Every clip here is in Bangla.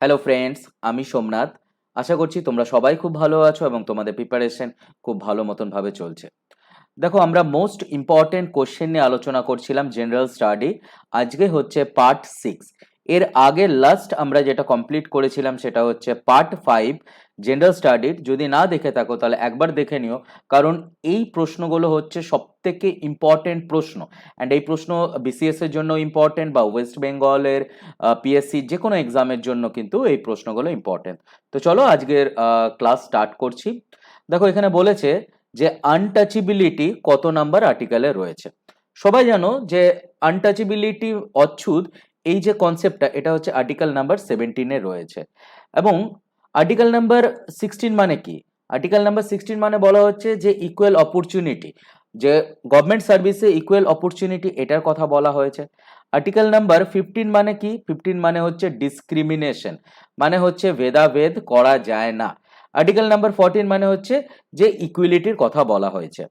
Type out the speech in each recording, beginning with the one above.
হ্যালো ফ্রেন্ডস, আমি সোমনাথ। আশা করছি তোমরা সবাই খুব ভালো আছো এবং তোমাদের প্রিপারেশন খুব ভালো মতন ভাবে চলছে। দেখো, আমরা মোস্ট ইম্পর্টেন্ট কোশ্চেন নিয়ে আলোচনা করছিলাম, জেনারেল স্টাডি। আজকে হচ্ছে পার্ট 6। এর আগে লাস্ট আমরা যেটা কমপ্লিট করেছিলাম সেটা হচ্ছে পার্ট 5 জেনারেল স্টাডির। যদি না দেখে থাকো তাহলে একবার দেখে নিও, কারণ এই প্রশ্নগুলো হচ্ছে সবথেকে ইম্পর্টেন্ট প্রশ্ন। অ্যান্ড এই প্রশ্ন বিসিএস এর জন্য ইম্পর্টেন্ট, বা ওয়েস্ট বেঙ্গলের পিএসসি যে কোনো এক্সামের জন্য কিন্তু এই প্রশ্নগুলো ইম্পর্টেন্ট। তো চলো আজকের ক্লাস স্টার্ট করছি। দেখো, এখানে বলেছে যে আনটাচেবিলিটি কত নাম্বার আর্টিকেলে রয়েছে। সবাই জানো যে আনটাচেবিলিটি অচ্ছুত এই যে কনসেপ্টটা, এটা হচ্ছে আর্টিকেল নাম্বার 17-এ রয়েছে। এবং আর্টিকেল নাম্বার 16 মানে কি? আর্টিকেল নাম্বার 16 মানে বলা হচ্ছে যে ইকুয়াল অপরচুনিটি, যে গভর্নমেন্ট সার্ভিসে ইকুয়াল অপরচুনিটি, এটার কথা বলা হয়েছে। আর্টিকেল নাম্বার 15 মানে কি? 15 মানে হচ্ছে ডিসক্রিমিনেশন, মানে হচ্ছে ভেদাভেদ করা যায় না। আর্টিকেল নাম্বার 14 মানে হচ্ছে যে ইকুয়ালিটির কথা বলা হয়েছে।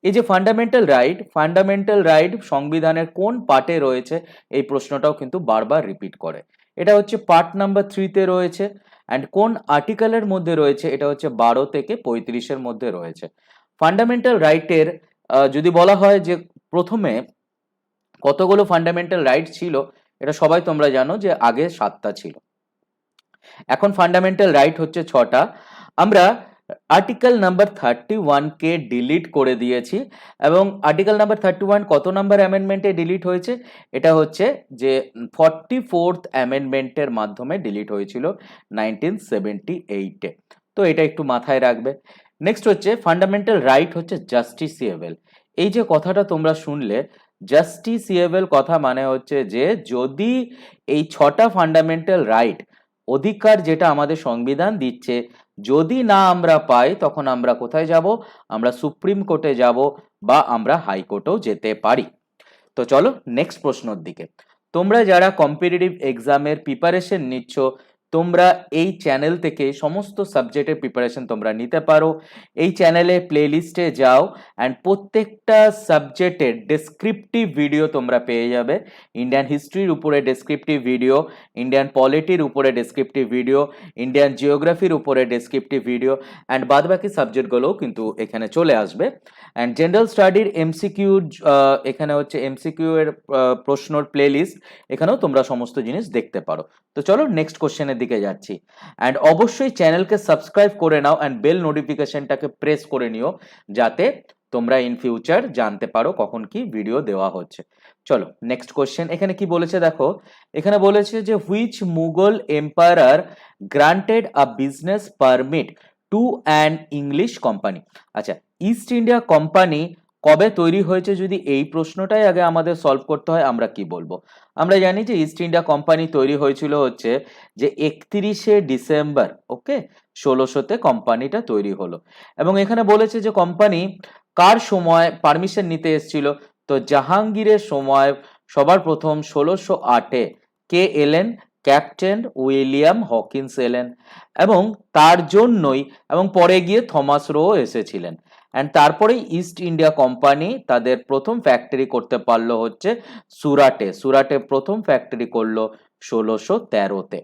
এই যে ফান্ডামেন্টাল রাইট সংবিধানের কোন পার্টে রয়েছে, এই প্রশ্নটাও কিন্তু বারবার রিপিট করে। এটা হচ্ছে পার্ট নাম্বার 3-তে রয়েছে। অ্যান্ড কোন আর্টিকেলের মধ্যে রয়েছে? এটা হচ্ছে 12 থেকে 35-এর মধ্যে রয়েছে। ফান্ডামেন্টাল রাইটের যদি বলা হয় যে প্রথমে কতগুলো ফান্ডামেন্টাল রাইট ছিল, এটা সবাই তোমরা জানো যে আগে 7টা ছিল, এখন ফান্ডামেন্টাল রাইট হচ্ছে 6টা। আমরা আর্টিকেল নাম্বার 31-কে ডিলিট করে দিয়েছি। এবং আর্টিকেল নাম্বার 31 কত নাম্বার অ্যামেন্ডমেন্টে ডিলিট হয়েছে? এটা হচ্ছে যে 44th অ্যামেন্ডমেন্টের মাধ্যমে ডিলিট হয়েছিল 1978-এ। তো এটা একটু মাথায় রাখবে। নেক্সট হচ্ছে ফান্ডামেন্টাল রাইট হচ্ছে জাস্টিসিয়েবল। এই যে কথাটা তোমরা শুনলে, জাস্টিসিয়েবল কথা মানে হচ্ছে যে যদি এই 6টা ফান্ডামেন্টাল রাইট, অধিকার যেটা আমাদের সংবিধান দিচ্ছে, যদি না আমরা পাই, তখন আমরা কোথায় যাব? আমরা সুপ্রিম কোর্টে যাব, বা আমরা হাইকোর্টেও যেতে পারি। তো চলো নেক্সট প্রশ্নের দিকে। তোমরা যারা কম্পিটিটিভ এক্সামের প্রিপারেশন নিচ্ছ, তোমরা এই চ্যানেল থেকে সমস্ত সাবজেক্টের প্রিপারেশন তোমরা নিতে পারো। এই চ্যানেলে প্লেলিস্টে যাও, অ্যান্ড প্রত্যেকটা সাবজেক্টের ডেসক্রিপটিভ ভিডিও তোমরা পেয়ে যাবে। ইন্ডিয়ান হিস্ট্রির উপরে ডেসক্রিপটিভ ভিডিও, ইন্ডিয়ান পলিটির উপরে ডেসক্রিপটিভ ভিডিও, ইন্ডিয়ান জিওগ্রাফির উপরে ডেসক্রিপটিভ ভিডিও, অ্যান্ড বাদবাকি সাবজেক্টগুলোও কিন্তু এখানে চলে আসবে। অ্যান্ড জেনারেল স্টাডির এমসিকিউ, এখানে হচ্ছে এমসিকিউ এর প্রশ্নর প্লেলিস্ট, এখানেও তোমরা সমস্ত জিনিস দেখতে পারো। তো চলো নেক্সট কোশ্চেনের দিকে যাচ্ছি। অ্যান্ড অবশ্যই চ্যানেলকে সাবস্ক্রাইব করে নাও, অ্যান্ড বেল নোটিফিকেশনটাকে প্রেস করে নিও, যাতে তোমরা ইন ফিউচার জানতে পারো কখন কি ভিডিও দেওয়া হচ্ছে। চলো নেক্সট কোশ্চেন। এখানে কি বলেছে দেখো, এখানে বলেছে যে which Mughal empire granted a business permit to an English company. আচ্ছা, ইস্ট ইন্ডিয়া কোম্পানি কবে তৈরি হয়েছে? যদি এই প্রশ্নটাই আগে আমাদের সলভ করতে হয়, আমরা কি বলবো? আমরা জানি যে ইস্ট ইন্ডিয়া কোম্পানি তৈরি হয়েছিল হচ্ছে যে 31শে ডিসেম্বর, ওকে, 1600-তে কোম্পানিটা তৈরি হলো। এবং এখানে বলেছে যে কোম্পানি কার সময় পারমিশন নিতে এসেছিল? তো জাহাঙ্গীরের সময় সবার প্রথম 1608-এ কে এলেন? ক্যাপ্টেন উইলিয়াম হকিন্স এলেন। এবং তার জন্যই, এবং পরে গিয়ে থমাস রো এসেছিলেন। অ্যান্ড তারপরে ইস্ট ইন্ডিয়া কোম্পানি তাদের প্রথম ফ্যাক্টরি করতে পারলো হচ্ছে সুরাটে প্রথম ফ্যাক্টরি করলো 1613-তে।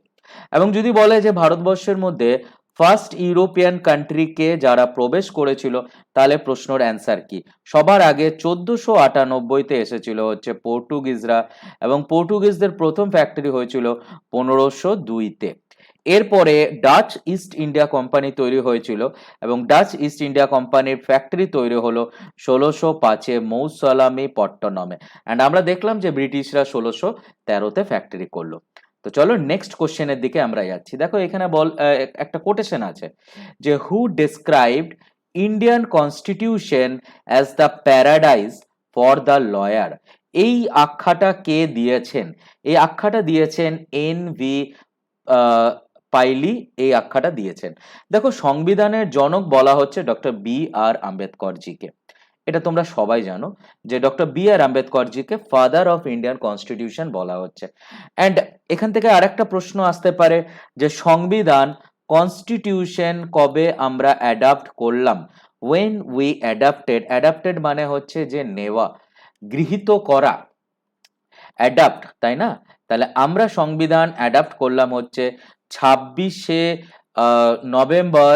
এবং যদি বলে যে ভারতবর্ষের মধ্যে ফার্স্ট ইউরোপিয়ান কান্ট্রিকে যারা প্রবেশ করেছিল, তাহলে প্রশ্নের অ্যান্সার কি? সবার আগে 1498-তে এসেছিল হচ্ছে পর্তুগিজরা, এবং পর্তুগিজদের প্রথম ফ্যাক্টরি হয়েছিল 1502-তে। এরপরে ডাচ ইস্ট ইন্ডিয়া কোম্পানি তৈরি হয়েছিল, এবং ডাচ ইস্ট ইন্ডিয়া কোম্পানির ফ্যাক্টরি তৈরি হলো 1605-এ মৌসালামি পট্টনমে। অ্যান্ড আমরা দেখলাম যে ব্রিটিশরা 1613-তে ফ্যাক্টরি করলো। তো চলো নেক্সট কোশ্চেনের দিকে আমরা যাচ্ছি। দেখো এখানে একটা কোটেশন আছে যে who described Indian constitution as the paradise for the lawyer. এই আখ্যাটা কে দিয়েছেন? এই আখ্যাটা দিয়েছেন এন.ভি. পাইলি এই আখ্যাটা দিয়েছেন। দেখো, সংবিধানের জনক বলা হচ্ছে ডক্টর বি.আর. আম্বেদকরজিকে। এটা তোমরা সবাই জানো যে ডক্টর বি.আর. আম্বেদকরজিকে ফাদার অফ ইন্ডিয়ান কনস্টিটিউশন বলা হচ্ছে। অ্যান্ড এখান থেকে আরেকটা প্রশ্ন আসতে পারে যে সংবিধান, কনস্টিটিউশন কবে আমরা অ্যাডাপ্ট করলাম? ওয়েন উই অ্যাডাপ্টেড মানে হচ্ছে যে নেওয়া, গৃহীত করা, অ্যাডাপ্ট, তাই না? তাহলে আমরা সংবিধান অ্যাডাপ্ট করলাম হচ্ছে 26শে নভেম্বর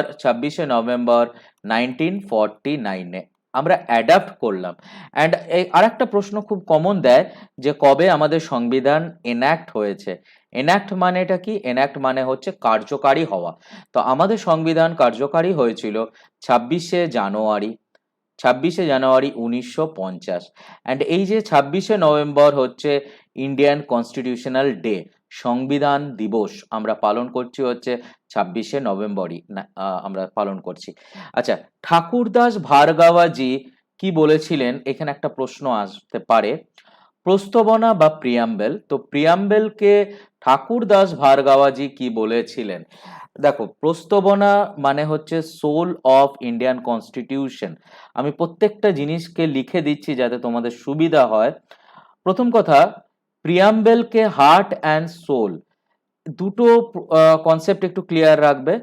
1949-এ আমরা অ্যাডাপ্ট করলাম। অ্যান্ড আরেকটা প্রশ্ন খুব কমন দেয় যে কবে আমাদের সংবিধান এনাক্ট হয়েছে। এনাক্ট মানেটা কি? এনাক্ট মানে হচ্ছে কার্যকারী হওয়া। তো আমাদের সংবিধান কার্যকারী হয়েছিল 26শে জানুয়ারি 1950। অ্যান্ড এই যে 26শে নভেম্বর হচ্ছে ইন্ডিয়ান কনস্টিটিউশনাল ডে, সংবিধান দিবস আমরা পালন করছি হচ্ছে 26শে নভেম্বরই আমরা পালন করছি। আচ্ছা, ঠাকুরদাস ভার্গাভাজি কি বলেছিলেন? এখানে একটা প্রশ্ন আসতে পারে, প্রস্তাবনা বা প্রিয়াম্বেল। তো প্রিয়াম্বেলকে ঠাকুরদাস ভার্গাভাজি কি বলেছিলেন? দেখো, প্রস্তাবনা মানে হচ্ছে সোল অফ ইন্ডিয়ান কনস্টিটিউশন। আমি প্রত্যেকটা জিনিসকে লিখে দিচ্ছি যাতে তোমাদের সুবিধা হয়। প্রথম কথা, প্রিয়াম্বেলকে হার্ট অ্যান্ড সোল দুটো কনসেপ্ট একটু ক্লিয়ার রাখবে।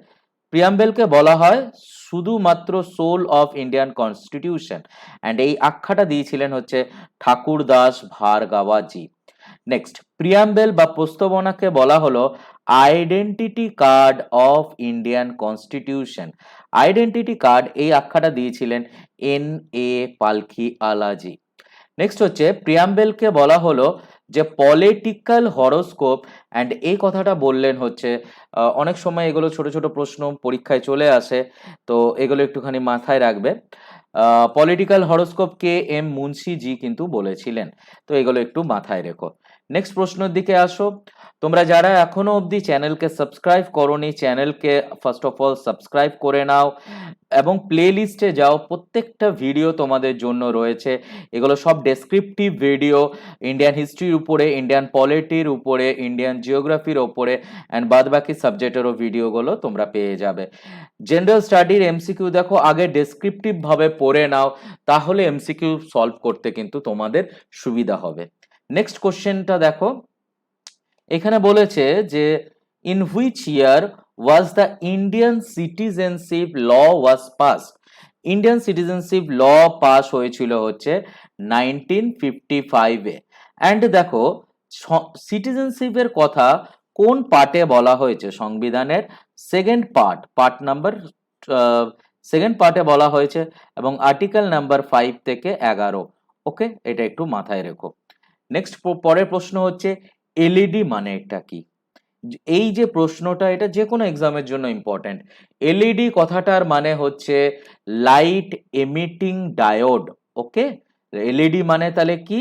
প্রিয়াম্বেলকে বলা হয় শুধুমাত্র soul of Indian constitution, and এই আখ্যাটা দিয়েছিলেন হচ্ছে ঠাকুরদাস ভার্গাভাজি। নেক্সট, প্রিয়াম্বেল বা প্রস্তাবনাকে বলা হলো identity card of Indian constitution. Identity card এই আখ্যাটা দিয়েছিলেন N.A. পালখি আলাজি। নেক্সট হচ্ছে, প্রিয়াম্বেলকে বলা হলো যে পলিটিক্যাল হরোস্কোপ, অ্যান্ড এই কথাটা বললেন হচ্ছে অনেক সময় এগুলো ছোট ছোট প্রশ্ন পরীক্ষায় চলে আসে, তো এগুলো একটুখানি মাথায় রাখবে। Political horoscope K.M. মুন্সি জি কিন্তু বলেছিলেন, তো এগুলো একটু মাথায় রেখো। নেক্সট প্রশ্নের দিকে আসো। তোমরা যারা এখনো অবধি চ্যানেলকে সাবস্ক্রাইব করোনি, চ্যানেলকে ফার্স্ট অফ অল সাবস্ক্রাইব করে নাও এবং প্লে লিস্টে যাও, প্রত্যেকটা ভিডিও তোমাদের জন্য রয়েছে। এগুলো সব ডেসক্রিপটিভ ভিডিও, ইন্ডিয়ান হিস্ট্রির উপরে, ইন্ডিয়ান পলিটির উপরে, ইন্ডিয়ান জিওগ্রাফির উপরে, অ্যান্ড বাদ বাকি সাবজেক্টেরও ভিডিওগুলো তোমরা পেয়ে যাবে। জেনারেল স্টাডির এমসিকিউ দেখো, আগে ডেসক্রিপটিভ ভাবে পড়ে নাও, তাহলে এমসিকিউ সলভ করতে কিন্তু তোমাদের সুবিধা হবে। নেক্সট কোশ্চেনটা দেখো, এখানে বলেছে যে in which year was the Indian citizenship law was pass. Indian citizenship law pass হয়েছিল হচ্ছে 1955-এ। অ্যান্ড দেখো, সিটিজেনশিপের কথা কোন পার্টে বলা হয়েছে? সংবিধানের পার্ট নাম্বার সেকেন্ড পার্টে বলা হয়েছে, এবং আর্টিকেল নাম্বার 5 থেকে 11। ওকে, এটা একটু মাথায় রেখো। নেক্সট পরের প্রশ্ন হচ্ছে এলইডি মানে এটা কি? এই যে প্রশ্নটা, এটা যে কোনো এক্সামের জন্য ইম্পর্টেন্ট। এলইডি কথাটার মানে হচ্ছে লাইট এমিটিং ডায়োড। ওকে, এলইডি মানে তাহলে কি?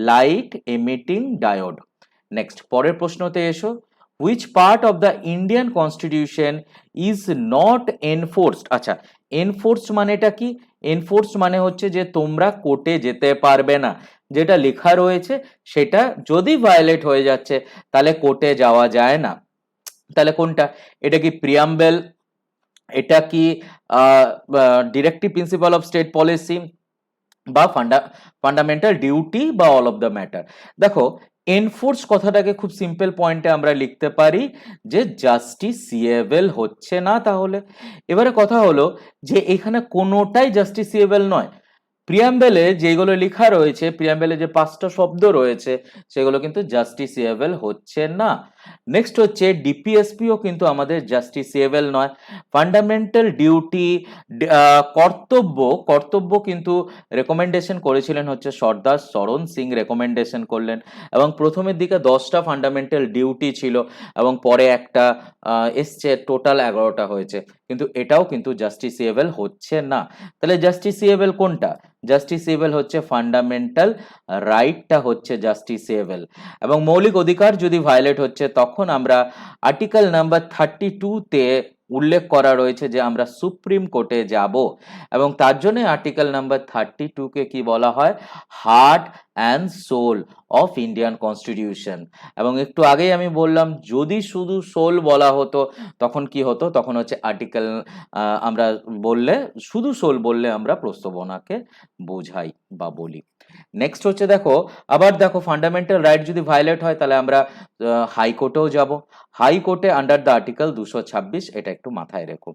Light emitting diode. নেক্সট পরের প্রশ্নতে এসো, which part of the Indian constitution is not enforced. আচ্ছা, এনফোর্সড মানেটা কি? এনফোর্সড মানে হচ্ছে যে তোমরা কোর্টে যেতে পারবে না, যেটা লেখা রয়েছে সেটা যদি ভায়োলেট হয়ে যাচ্ছে তাহলে কোর্টে যাওয়া যায় না। তাহলে কোনটা? এটা কি প্রিয়াম্বেল, এটা কি directive principal of state policy, বা ফান্ডামেন্টাল ডিউটি, বা অল অফ দ্য ম্যাটার? দেখো, এনফোর্স কথাটাকে খুব সিম্পল পয়েন্টে আমরা লিখতে পারি যে জাস্টিসিয়েবল হচ্ছে না। তাহলে এবারে কথা হলো যে এখানে কোনোটাই জাস্টিসিয়েবল নয়। প্রিয়াম্বেলে যেগুলো লেখা রয়েছে, প্রিয়াম্বেলে যে 5টা শব্দ রয়েছে সেগুলো কিন্তু জাস্টিসিয়েবল হচ্ছে না। নেক্সট হচ্ছে ডিপিএসপিও কিন্তু আমাদের জাস্টিসিয়েবল নয়। ফান্ডামেন্টাল ডিউটি, কর্তব্য কিন্তু রেকমেন্ডেশন করেছিলেন হচ্ছে সর্দার চরণ সিং, রেকমেন্ডেশন করলেন, এবং প্রথমের দিকে 10টা ফান্ডামেন্টাল ডিউটি ছিল এবং পরে একটা এসছে, টোটাল 11টা হয়েছে, কিন্তু এটাও কিন্তু জাস্টিসিয়েবল হচ্ছে না। তাহলে জাস্টিসিয়েবল কোনটা? জাস্টিসিয়েবল হচ্ছে ফান্ডামেন্টাল রাইটটা হচ্ছে জাস্টিসিয়েবল। এবং মৌলিক অধিকার যদি ভায়োলেট হচ্ছে তখন আমরা আর্টিকেল নাম্বার 32-তে উল্লেখ করা রয়েছে যে আমরা সুপ্রিম কোর্টে যাব, এবং তার জন্য আর্টিকেল নাম্বার 32-কে কি বলা হয়? Heart and soul of Indian constitution. এবং একটু আগেই আমি বললাম যদি শুধু সোল বলা হতো তখন কি হতো? তখন হচ্ছে আর্টিকেল আমরা বললে, শুধু সোল বললে আমরা প্রস্তাবনাকে বোঝাই বা বলি। নেক্সট হচ্ছে দেখো, আবার দেখো ফান্ডামেন্টাল রাইট যদি ভায়োলেট হয় তাহলে আমরা হাইকোর্টেও যাব। হাইকোর্টে আন্ডার দ্য আর্টিকেল 226, এটা একটু মাথায় রেখো।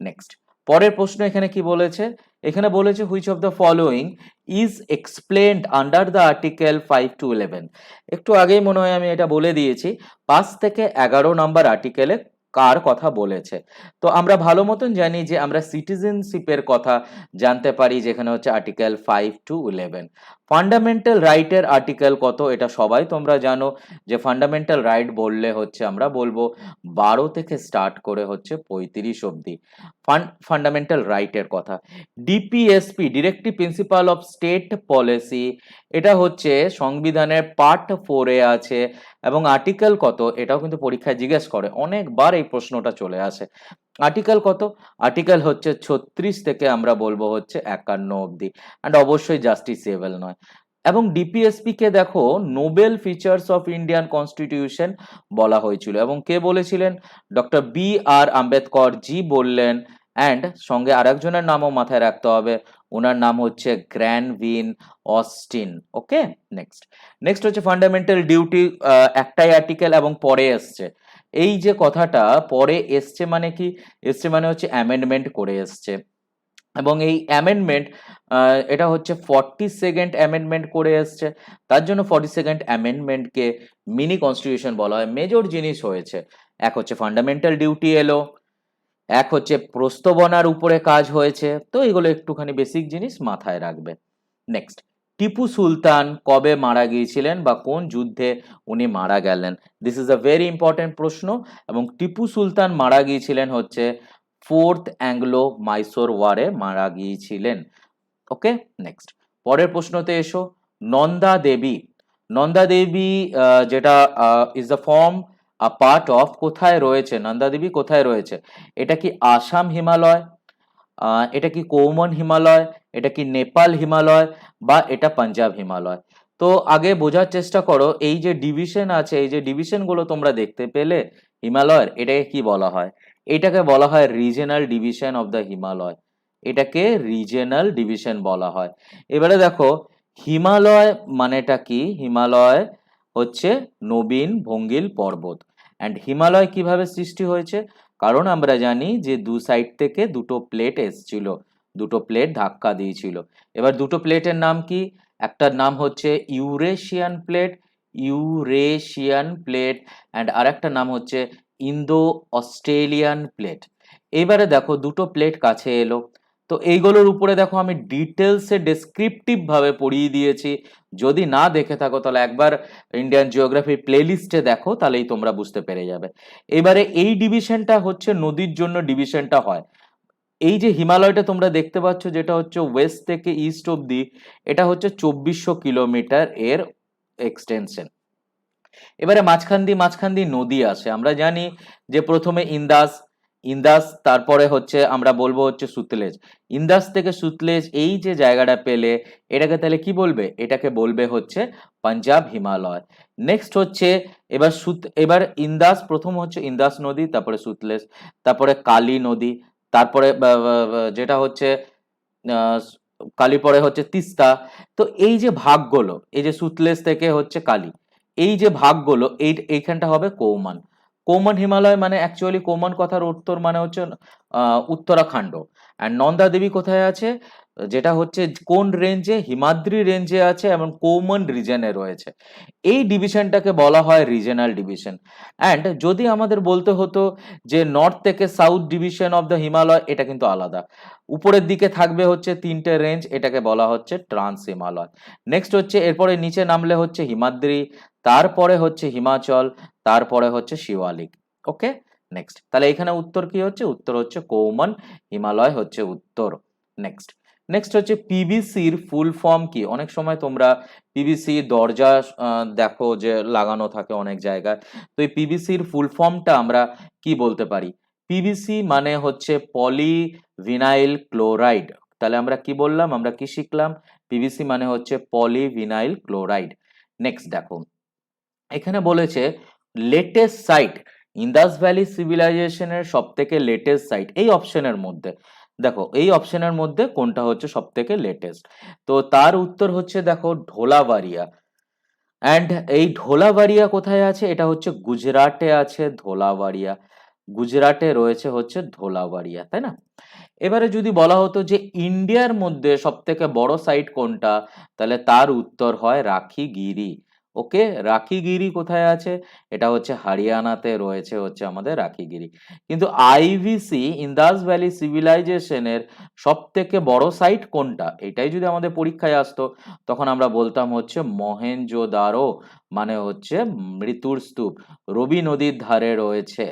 নেক্সট পরের প্রশ্ন এখানে কি বলেছে, এখানে বলেছে which of the following is explained under the article 5 to 11। একটু আগেই মনে হয় আমি এটা বলে দিয়েছি 5 থেকে 11 নম্বর আর্টিকেলে কার কথা বলেছে। তো আমরা ভালো মতন জানি যে আমরা সিটিজেনশিপের কথা জানতে পারি, যেখানে হচ্ছে আর্টিকেল 5 to 11। ফান্ডামেন্টাল রাইটের আর্টিকেল কত, এটা সবাই তোমরা জানো যে ফান্ডামেন্টাল রাইট বললে হচ্ছে আমরা বলবো 12 থেকে স্টার্ট করে হচ্ছে 35 অবধি ফান্ডামেন্টাল রাইটের কথা। DPSP, directive principal of state policy, এটা হচ্ছে সংবিধানের পার্ট 4-এ আছে এবং আর্টিকেল কত এটাও কিন্তু পরীক্ষায় জিজ্ঞেস করে, অনেকবার এই প্রশ্নটা চলে আসে। আর্টিকেল কত, আর্টিকেল হচ্ছে 36 থেকে আমরা বলবো হচ্ছে 51 অবধি, অ্যান্ড অবশ্যই জাস্টিসিয়েবল নয়। এবং ডিপিএসপি কে দেখো Nobel features of Indian constitution বলা হয়েছিল, এবং কে বলেছিলেন, ডক্টর B.R. আম্বেদকর জি বললেন, অ্যান্ড সঙ্গে আরেকজনের নামও মাথায় রাখতে হবে, ওনার নাম হচ্ছে গ্র্যানভিন অস্টিন। ওকে, নেক্সট নেক্সট হচ্ছে ফান্ডামেন্টাল ডিউটি, একটাই আর্টিকেল এবং পরে এসছে। এই যে কথাটা পরে এসছে মানে কি, এসছে মানে হচ্ছে অ্যামেন্ডমেন্ট করে এসছে, এবং এই অ্যামেন্ডমেন্ট এটা হচ্ছে 42nd অ্যামেন্ডমেন্ট করে এসছে, তার জন্য 42nd অ্যামেন্ডমেন্টকে মিনি কনস্টিটিউশন বলা হয়। মেজর জিনিস হয়েছে, এক হচ্ছে ফান্ডামেন্টাল ডিউটি এলো, এক হচ্ছে প্রস্তাবনার উপরে কাজ হয়েছে, তো এগুলো একটুখানি বেসিক জিনিস মাথায় রাখবে। নেক্সট, টিপু সুলতান কবে মারা গিয়েছিলেন বা কোন যুদ্ধে উনি মারা গেলেন, this is a very important প্রশ্ন, এবং টিপু সুলতান মারা গিয়েছিলেন হচ্ছে 4th অ্যাংলো মাইসোর ওয়ারে মারা গিয়েছিলেন। ওকে, নেক্সট পরের প্রশ্নতে এসো, নন্দা দেবী, নন্দা দেবী যেটা is the form a part of, কোথায় রয়েছে নন্দা দেবী, কোথায় রয়েছে, এটা কি আসাম হিমালয়, এটা কি কৌমন হিমালয়, এটা কি নেপাল হিমালয়, বা এটা পাঞ্জাব হিমালয়। তো আগে বোঝার চেষ্টা করো, এই যে ডিভিশন আছে, এই যে ডিভিশন গুলো তোমরা দেখতে পেলে হিমালয়ের, এটাকে কি বলা হয়, এটাকে বলা হয় regional division of the Himalaya, এটাকে রিজিয়নাল ডিভিশন বলা হয়। এবারে দেখো হিমালয় মানেটা কি, হিমালয় হচ্ছে নবীন ভঙ্গিল পর্বত, অ্যান্ড হিমালয় কিভাবে সৃষ্টি হয়েছে, কারণ আমরা জানি যে দু সাইড থেকে দুটো প্লেট এসছিল, দুটো প্লেট ধাক্কা দিয়েছিল। এবার দুটো প্লেটের নাম কি, একটার নাম হচ্ছে Eurasian plate, Eurasian plate, and আরেকটার নাম হচ্ছে ইন্দো অস্ট্রেলিয়ান প্লেট। এবারে দেখো দুটো প্লেট কাছে এলো, তো এইগুলোর উপরে দেখো আমি ডিটেলসে ডেসক্রিপটিভ ভাবে পড়িয়ে দিয়েছি, যদি না দেখে থাকো তাহলে একবার ইন্ডিয়ান জিওগ্রাফি প্লেলিস্টে দেখো, তাহলেই তোমরা বুঝতে পেরে যাবে। এবারে এই ডিভিশনটা হচ্ছে নদীর জন্য ডিভিশনটা হয়, এই যে হিমালয়টা তোমরা দেখতে পাচ্ছ যেটা হচ্ছে ওয়েস্ট থেকে ইস্ট অব্দি, এটা হচ্ছে 2400 কিলোমিটার এর এক্সটেনশন। এবারে মাঝখান দিয়ে নদী আসে, আমরা জানি যে প্রথমে ইন্দাস, ইন্দাস তারপরে হচ্ছে আমরা বলবো হচ্ছে সুতলেজ, ইন্দাস থেকে সুতলেজ এই যে জায়গাটা পেলে, এটাকে তাহলে কি বলবে, এটাকে বলবে হচ্ছে পাঞ্জাব হিমালয়। নেক্সট হচ্ছে এবার ইন্দাস, প্রথম হচ্ছে ইন্দাস নদী, তারপরে সুতলেজ, তারপরে কালী নদী, তারপরে যেটা হচ্ছে আহ, কালী, পরে হচ্ছে তিস্তা। তো এই যে ভাগগুলো, এই যে সুতলেজ থেকে হচ্ছে কালী, এই যে ভাগগুলো এইখানটা হবে কৌমান। কৌমান হিমালয় মানে অ্যাকচুয়ালি কৌমান কথার উত্তর মানে হচ্ছে উত্তরাখণ্ড। আর নন্দা দেবী কোথায় আছে, যেটা হচ্ছে কোন রেঞ্জে, হিমাদ্রি রেঞ্জে আছে এবং কৌমান রিজনে রয়েছে। এই ডিভিশনটাকে বলা হয় রিজনাল ডিভিশন। অ্যান্ড যদি আমাদের বলতে হতো যে নর্থ থেকে south division of the Himalaya, এটা কিন্তু আলাদা, উপরের দিকে থাকবে হচ্ছে 3টে রেঞ্জ, এটাকে বলা হচ্ছে ট্রান্স হিমালয়। নেক্সট হচ্ছে এরপরে নিচে নামলে হচ্ছে হিমাদ্রি, তারপরে হচ্ছে হিমাচল, তারপরে হচ্ছে শিওয়ালিক। ওকে, নেক্সট তাহলে এখানে উত্তর কি হচ্ছে, উত্তর হচ্ছে কৌমান হিমালয় হচ্ছে উত্তর। নেক্সট নেক্সট হচ্ছে পিভিসির ফুল ফর্ম কি, অনেক সময় তোমরা পিভিসি দরজা দেখো যে লাগানো থাকে অনেক জায়গায়, তো এই পিভিসির ফুল ফর্মটা আমরা কি বলতে পারি, পিভিসি মানে হচ্ছে পলিভিনাইল ক্লোরাইড। তাহলে আমরা কি বললাম, আমরা কি শিখলাম, পিভিসি মানে হচ্ছে পলিভিনাইল ক্লোরাইড। নেক্সট দেখো এখানে বলেছে লেটেস্ট সাইট, ইন্দাস ভ্যালি সিভিলাইজেশনের সব থেকে লেটেস্ট সাইট এই অপশনের মধ্যে, দেখো এই অপশনের মধ্যে কোনটা হচ্ছে সব থেকে লেটেস্ট, তো তার উত্তর হচ্ছে দেখো ঢোলাবাড়িয়া। অ্যান্ড এই ঢোলাবাড়িয়া কোথায় আছে, এটা হচ্ছে গুজরাটে আছে ঢোলাবাড়িয়া, গুজরাটে রয়েছে হচ্ছে ঢোলাবাড়িয়া, তাই না। এবারে যদি বলা হতো যে ইন্ডিয়ার মধ্যে সব থেকে বড় সাইট কোনটা, তাহলে তার উত্তর হয় রাখিগিরি। ওকে, রাখিগিরি কোথায় আছে? এটা হচ্ছে হরিয়ানাতে রয়েছে হচ্ছে আমাদের রাখিগিরি। কিন্তু আইভিসি ইন্দাস ভ্যালি সিভিলাইজেশনের সব থেকে বড় সাইট কোনটা, এটাই যদি আমাদের পরীক্ষায় আসতো তখন আমরা বলতাম হচ্ছে মহেঞ্জোদারো, মানে হচ্ছে মৃত্যুর স্তূপ, রবি নদীর ধারে রয়েছে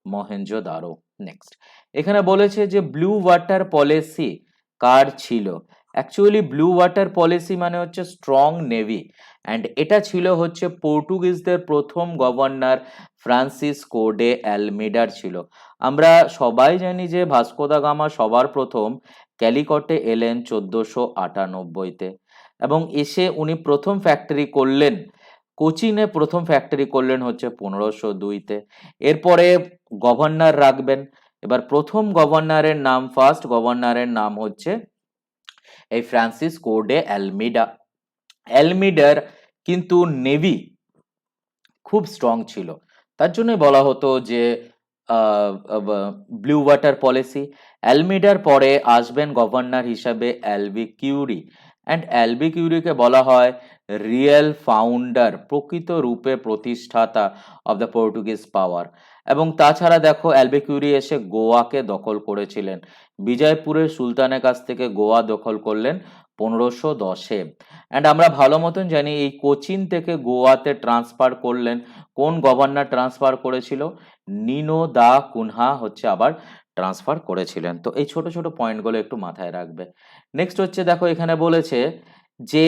মহেঞ্জোদারো। নেক্সট, এখানে বলেছে যে ব্লু ওয়াটার পলিসি কার ছিল? অ্যাকচুয়ালি ব্লু ওয়াটার পলিসি মানে হচ্ছে স্ট্রং নেভি, অ্যান্ড এটা ছিল হচ্ছে পর্তুগিজদের প্রথম গভর্নর ফ্রান্সিসকো ডে অ্যালমিডার ছিল। আমরা সবাই জানি যে ভাস্কো দা গামা সবার প্রথম ক্যালিকটে এলেন 1498-তে, এবং এসে উনি প্রথম ফ্যাক্টরি করলেন কোচিনে, প্রথম ফ্যাক্টরি করলেন হচ্ছে 1502-তে। এরপরে গভর্নর রাখবেন। এবার প্রথম গভর্নরের নাম, ফার্স্ট গভর্নরের নাম হচ্ছে এই ফ্রান্সিসকো ডে অ্যালমিডা। অ্যালমিডার কিন্তু নেভি খুব স্ট্রং ছিল, তার জন্যই বলা হতো যে ব্লু ওয়াটার পলিসি। অ্যালমিডার পরে আসবেন গভর্নর হিসাবে অ্যালবি কিউরি, অ্যান্ড অ্যালবি কিউরিকে বলা হয় রিয়েল ফাউন্ডার, প্রকৃত রূপে প্রতিষ্ঠাতা অব দ্য পর্তুগিজ পাওয়ার। এবং তাছাড়া দেখো অ্যালবি কিউরি এসে গোয়াকে দখল করেছিলেন, বিজয়পুরের সুলতানের কাছ থেকে গোয়া দখল করলেন 1510-এ। অ্যান্ড আমরা ভালো মতন জানি এই কোচিন থেকে গোয়াতে ট্রান্সফার করলেন কোন গভর্নর ট্রান্সফার করেছিল? নিনো দা কুনহা হচ্ছে আবার ট্রান্সফার করেছিলেন। তো এই ছোট ছোট পয়েন্টগুলো একটু মাথায় রাখবে। নেক্সট হচ্ছে দেখো এখানে বলেছে যে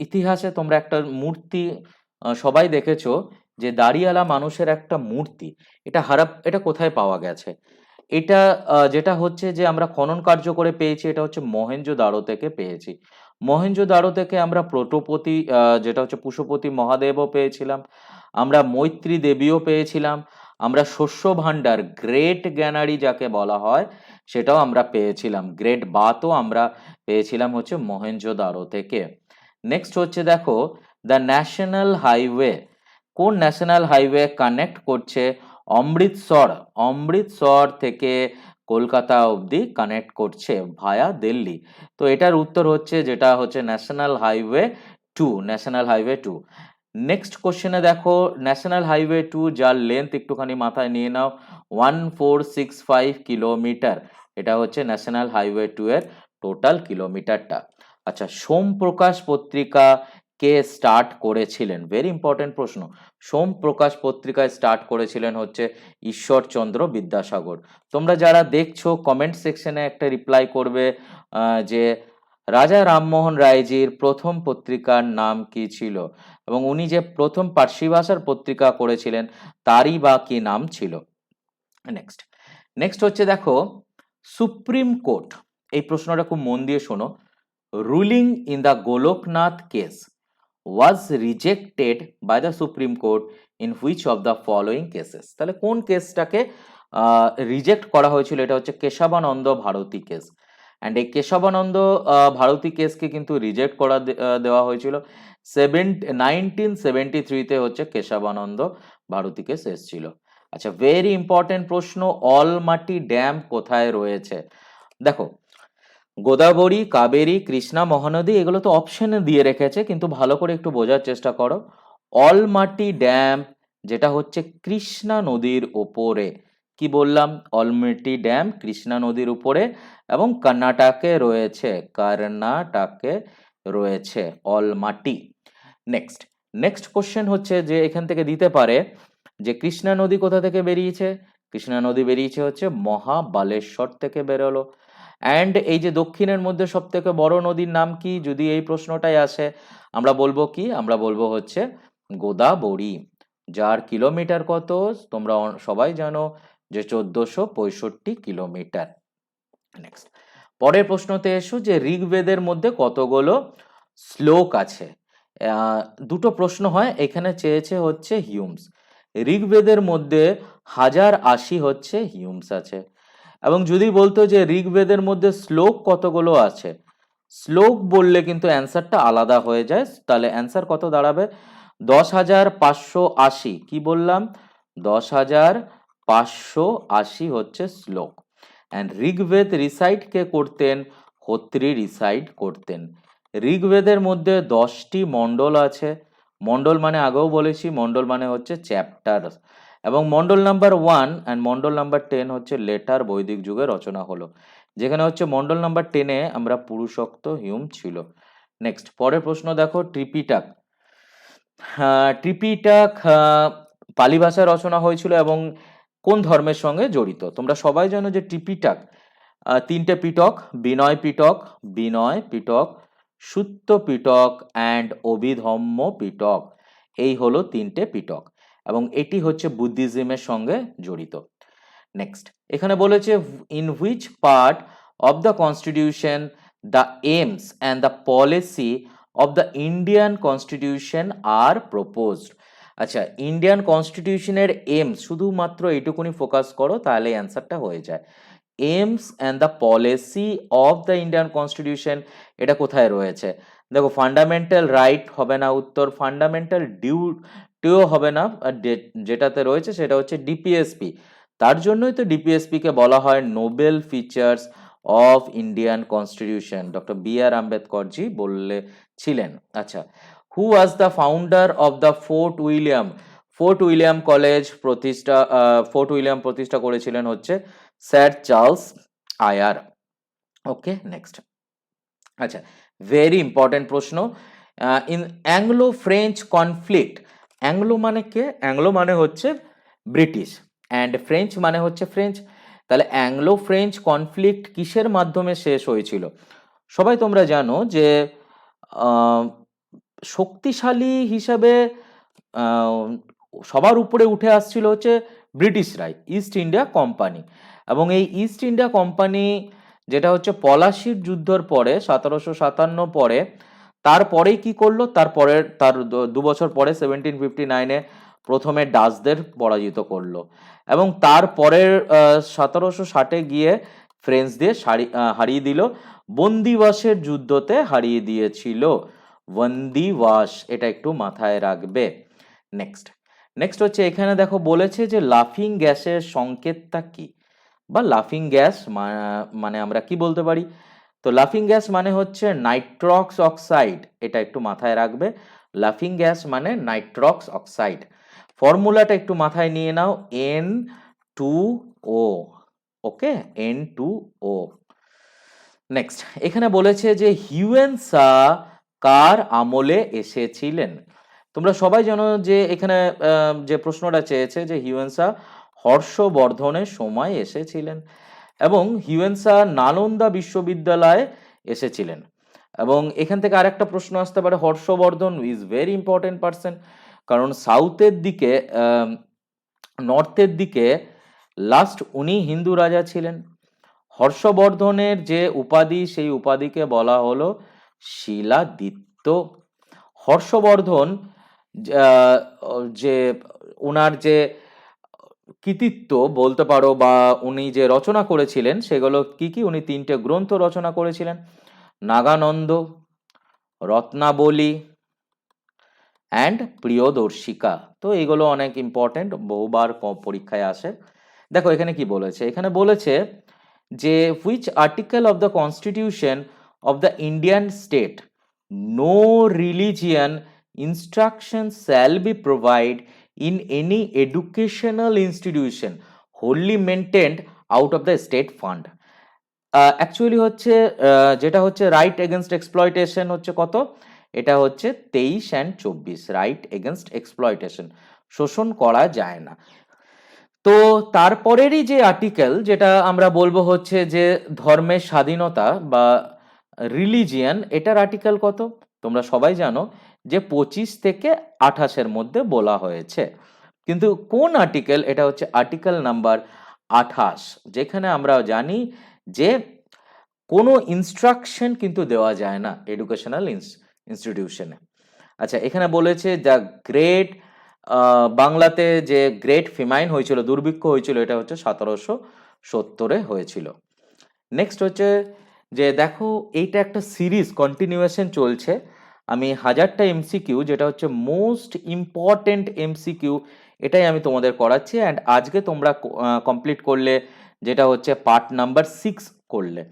ইতিহাসে তোমরা একটা মূর্তি সবাই দেখেছো, যে দাড়িওয়ালা মানুষের একটা মূর্তি, এটা কোথায় পাওয়া গেছে? এটা যেটা হচ্ছে যে আমরা খনন কার্য করে পেয়েছি, এটা হচ্ছে মহেঞ্জোদারো থেকে পেয়েছি। মহেঞ্জোদারো থেকে আমরা প্রটোপতি যেটা হচ্ছে পুষ্পপতি মহাদেবও পেয়েছিলাম, আমরা মৈত্রী দেবীও পেয়েছিলাম, আমরা শস্য ভাণ্ডার গ্রেট গ্যানারি যাকে বলা হয় সেটাও আমরা পেয়েছিলাম, গ্রেট বাতও আমরা পেয়েছিলাম হচ্ছে মহেঞ্জোদারো থেকে। নেক্সট হচ্ছে দেখো দ্য ন্যাশনাল হাইওয়ে, কোন ন্যাশনাল হাইওয়ে কানেক্ট করছে অমৃতসর, অমৃতসর থেকে কলকাতা অবধি কানেক্ট করছে ভায়া দিল্লি? তো এটার উত্তর হচ্ছে যেটা হচ্ছে national highway 2, national highway 2। Next কোশ্চেনে দেখো ন্যাশনাল হাইওয়ে 2 যার লেন্থ একটুখানি মাথায় নিয়ে নাও 1465 কিলোমিটার, এটা হচ্ছে ন্যাশনাল হাইওয়ে 2 এর টোটাল কিলোমিটারটা। আচ্ছা, সোমপ্রকাশ পত্রিকা কে স্টার্ট করেছিলেন? ভেরি ইম্পর্টেন্ট প্রশ্ন। সোমপ্রকাশ পত্রিকায় স্টার্ট করেছিলেন হচ্ছে ঈশ্বরচন্দ্র বিদ্যাসাগর। তোমরা যারা দেখছো কমেন্ট সেকশনে একটা রিপ্লাই করবে যে রাজা রামমোহন রায়জির প্রথম পত্রিকার নাম কি ছিল, এবং উনি যে প্রথম পার্সি ভাষার পত্রিকা করেছিলেন তারই বা কি নাম ছিল। নেক্সট, নেক্সট হচ্ছে দেখো সুপ্রিম কোর্ট, এই প্রশ্নটা খুব মন দিয়ে শোনো, ruling in the Golaknath case was rejected by the Supreme Court in which of the following cases? তাহলে কোন কেসটাকে রিজেক্ট করা হয়েছিল? এটা হচ্ছে কেশবানন্দ ভারতী কেস, অ্যান্ড এই কেশবানন্দ ভারতী কেসকে কিন্তু রিজেক্ট করা দেওয়া হয়েছিল 1973-তে হচ্ছে কেশবানন্দ ভারতী কেস এসেছিল। আচ্ছা, ভেরি ইম্পর্টেন্ট প্রশ্ন, অলমাটি ড্যাম কোথায় রয়েছে? দেখো গোদাবরী, কাবেরী, কৃষ্ণা, মহানদী এগুলো তো অপশনে দিয়ে রেখেছে, কিন্তু ভালো করে একটু বোঝার চেষ্টা করো। অলমাটি ড্যাম যেটা হচ্ছে কৃষ্ণা নদীর উপরে, কি বললাম? অলমাটি ড্যাম কৃষ্ণা নদীর উপরে এবং কর্ণাটকে রয়েছে, কর্ণাটকে রয়েছে অলমাটি। নেক্সট, নেক্সট কোশ্চেন হচ্ছে যে এখান থেকে দিতে পারে যে কৃষ্ণা নদী কোথা থেকে বেরিয়েছে? কৃষ্ণা নদী বেরিয়েছে হচ্ছে মহাবালেশ্বর থেকে বেরোলো। অ্যান্ড এই যে দক্ষিণের মধ্যে সব থেকে বড় নদীর নাম কি, যদি এই প্রশ্নটাই আসে আমরা বলবো কি? আমরা বলবো হচ্ছে গোদাবরী, যার কিলোমিটার কত তোমরা সবাই জানো যে 1465 কিলোমিটার। নেক্সট, পরের প্রশ্নতে এসো যে ঋগ্বেদের মধ্যে কতগুলো শ্লোক আছে? দুটো প্রশ্ন হয় এখানে, চেয়েছে হচ্ছে হিউমস। ঋগ্বেদের মধ্যে 1080 হচ্ছে হিউমস আছে, এবং যদি বলতো যে ঋগ্বেদের মধ্যে শ্লোক কতগুলো আছে, শ্লোক বললে কিন্তু অ্যান্সারটা আলাদা হয়ে যায়। তাহলে অ্যান্সার কত দাঁড়াবে? 10,580। কি বললাম? 10,580 হচ্ছে শ্লোক। অ্যান্ড ঋগ্বেদ রিসাইট কে করতেন? হোত্রি রিসাইট করতেন। ঋগ্বেদের মধ্যে 10টি মণ্ডল আছে। মণ্ডল মানে আগেও বলেছি, মণ্ডল মানে হচ্ছে চ্যাপ্টার, এবং মণ্ডল নাম্বার 1 অ্যান্ড মণ্ডল নাম্বার 10 হচ্ছে লেটার বৈদিক যুগে রচনা হলো, যেখানে হচ্ছে মণ্ডল নাম্বার 10-এ আমরা পুরুষোক্ত হিউম ছিল। নেক্সট পরের প্রশ্ন দেখো, ত্রিপিটক। ত্রিপিটক পালি ভাষায় রচনা হয়েছিল এবং কোন ধর্মের সঙ্গে জড়িত? তোমরা সবাই জানো যে ত্রিপিটক 3টে পিটক, বিনয় পিটক, সুত্ত পিটক অ্যান্ড অভিধম্ম পিটক, এই হলো 3টে পিটক, এবং এটি হচ্ছে বুদ্ধিজমের সঙ্গে জড়িত। নেক্সট এখানে বলেছে, in which part of the constitution the aims and the policy of the Indian constitution are proposed. আচ্ছা, ইন্ডিয়ান কনস্টিটিউশনের এইমস, শুধুমাত্র এইটুকুনি ফোকাস করো তাহলে অ্যান্সারটা হয়ে যায়। Aims and the policy of the Indian constitution, এটা কোথায় রয়েছে? দেখো, ফান্ডামেন্টাল রাইট হবে না উত্তর, ফান্ডামেন্টাল ডিউটিও হবে না, যেটাতে রয়েছে সেটা হচ্ছে ডিপিএসপি। তার জন্যই তো ডিপিএসপি কে বলা হয় noble features of Indian constitution, doctor B R Ambedkarji বলেছিলেন। আচ্ছা, who was the founder of the Fort William? Fort William college Fort William প্রতিষ্ঠা করেছিলেন হচ্ছে sir Charles Eyre. Okay, next. আচ্ছা, ভেরি ইম্পর্টেন্ট প্রশ্ন। In Anglo French conflict, Anglo মানে কে? অ্যাংলো মানে হচ্ছে ব্রিটিশ, অ্যান্ড ফ্রেঞ্চ মানে হচ্ছে ফ্রেঞ্চ। তাহলে অ্যাংলো ফ্রেঞ্চ কনফ্লিক্ট কিসের মাধ্যমে শেষ হয়েছিল? সবাই তোমরা জানো যে শক্তিশালী হিসাবে সবার উপরে উঠে আসছিল হচ্ছে ব্রিটিশরাই, ইস্ট ইন্ডিয়া কোম্পানি। এবং এই ইস্ট ইন্ডিয়া কোম্পানি, যেটা হচ্ছে পলাশির যুদ্ধর পরে 1757 পরে, তারপরেই কি করলো? তার 2 বছর পরে 1759-এ প্রথমে ডাচদের পরাজিত করলো, এবং তারপরের 1760-এ গিয়ে ফ্রেঞ্চদের হারিয়ে দিল, বন্দিবাসের যুদ্ধতে হারিয়ে দিয়েছিল। বন্দিবাস, এটা একটু মাথায় রাখবে। নেক্সট হচ্ছে, এখানে দেখো বলেছে যে লাফিং গ্যাসের সংকেতটা কি, বা লাফিং গ্যাস মানে আমরা কি বলতে পারি? তো লাফিং গ্যাস মানে হচ্ছে নাইট্রক্স অক্সাইড, এটা একটু মাথায় রাখবে। লাফিং গ্যাস মানে নাইট্রক্স অক্সাইড। ফর্মুলাটা একটু মাথায় নিয়ে নাও, N2O। ওকে, N2O। নেক্সট এখানে বলেছে যে হিউয়েন সাঁ কার আমলে এসেছিলেন? তোমরা সবাই জানো যে এখানে যে প্রশ্নটা চেয়েছে যে হিউয়েন সাঁ হর্ষবর্ধনের সময় এসেছিলেন, এবং হিউয়েন সাঁ নালন্দা বিশ্ববিদ্যালয়ে এসেছিলেন। এবং এখান থেকে আরেকটা প্রশ্ন আসতে পারে, Harshvardhan is very important person, কারণ সাউথের দিকে, নর্থের দিকে লাস্ট উনি হিন্দু রাজা ছিলেন। হর্ষবর্ধনের যে উপাধি, সেই উপাধিকে বলা হলো শিলাদিত্য। হর্ষবর্ধন যে ওনার যে কৃতিত্ব বলতে পারো, বা উনি যে রচনা করেছিলেন সেগুলো কি কি? উনি 3টে গ্রন্থ রচনা করেছিলেন, নাগানন্দ, রত্নাবলী অ্যান্ড প্রিয়দর্শিকা। তো এগুলো অনেক ইম্পর্টেন্ট, বহুবার পরীক্ষায় আসে। দেখো এখানে কি বলেছে, এখানে বলেছে যে which article of the constitution of the Indian state no religion instruction shall be provide in any educational institution wholly maintained out of the state fund. Actually হচ্ছে যেটা হচ্ছে রাইট এগেনস্ট এক্সপ্লয়টেশন হচ্ছে কত? এটা হচ্ছে 23 and 24, রাইট এগেনস্ট এক্সপ্লয়টেশন, শোষণ করা যায় না। তো তারপরেরই যে আর্টিকেল, যেটা আমরা বলবো হচ্ছে যে ধর্মের স্বাধীনতা বা রিলিজিয়ান, এটার আর্টিকেল কত? তোমরা সবাই জানো যে 25 থেকে 28-এর মধ্যে বলা হয়েছে, কিন্তু কোন আর্টিকেল? এটা হচ্ছে আর্টিকেল নাম্বার 28, যেখানে আমরা জানি যে কোনো ইনস্ট্রাকশন কিন্তু দেওয়া যায় না এডুকেশনাল ইনস্টিটিউশনে। আচ্ছা, এখানে বলেছে দ্য গ্রেট, বাংলাতে যে গ্রেট ফেমাইন হয়েছিল, দুর্ভিক্ষ হয়েছিল, এটা হচ্ছে 1770-এ হয়েছিল। নেক্সট হচ্ছে যে দেখো, এইটা একটা সিরিজ কন্টিনিউয়েশন চলছে। আমি 1000টা এমসিকিউ, যেটা হচ্ছে মোস্ট ইম্পর্টেন্ট এমসিকিউ, এটাই আমি তোমাদের করাচ্ছি, অ্যান্ড আজকে তোমরা কমপ্লিট করলে যেটা হচ্ছে পার্ট নাম্বার 6 করলে।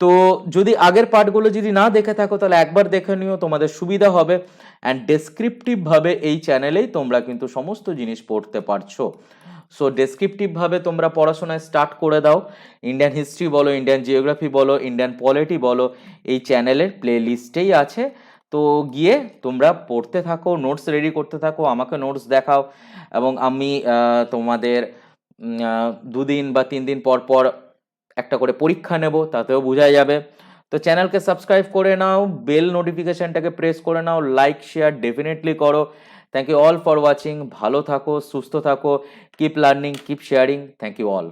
তো যদি আগের পার্টগুলো যদি না দেখে থাকো তাহলে একবার দেখে নিও, তোমাদের সুবিধা হবে। অ্যান্ড ডেসক্রিপটিভ ভাবে এই চ্যানেলেই তোমরা কিন্তু সমস্ত জিনিস পড়তে পারছো। সো ডেসক্রিপটিভ ভাবে তোমরা পড়াশোনায় স্টার্ট করে দাও। ইন্ডিয়ান হিস্ট্রি বলো, ইন্ডিয়ান জিওগ্রাফি বলো, ইন্ডিয়ান পলিটি বলো, এই চ্যানেলের প্লে লিস্টেই আছে। তো গিয়ে তোমরা পড়তে থাকো, নোটস রেডি করতে থাকো, আমাকে নোটস দেখাও, এবং আমি তোমাদের 2 দিন বা 3 দিন পর পর একটা করে পরীক্ষা নেব, তাতেও বোঝা যাবে। তো চ্যানেলকে সাবস্ক্রাইব করে নাও, বেল নোটিফিকেশনটাকে প্রেস করে নাও, লাইক শেয়ার ডেফিনেটলি করো। Thank you all for watching. ভালো থাকো, সুস্থ থাকো, keep learning, keep sharing. Thank you all.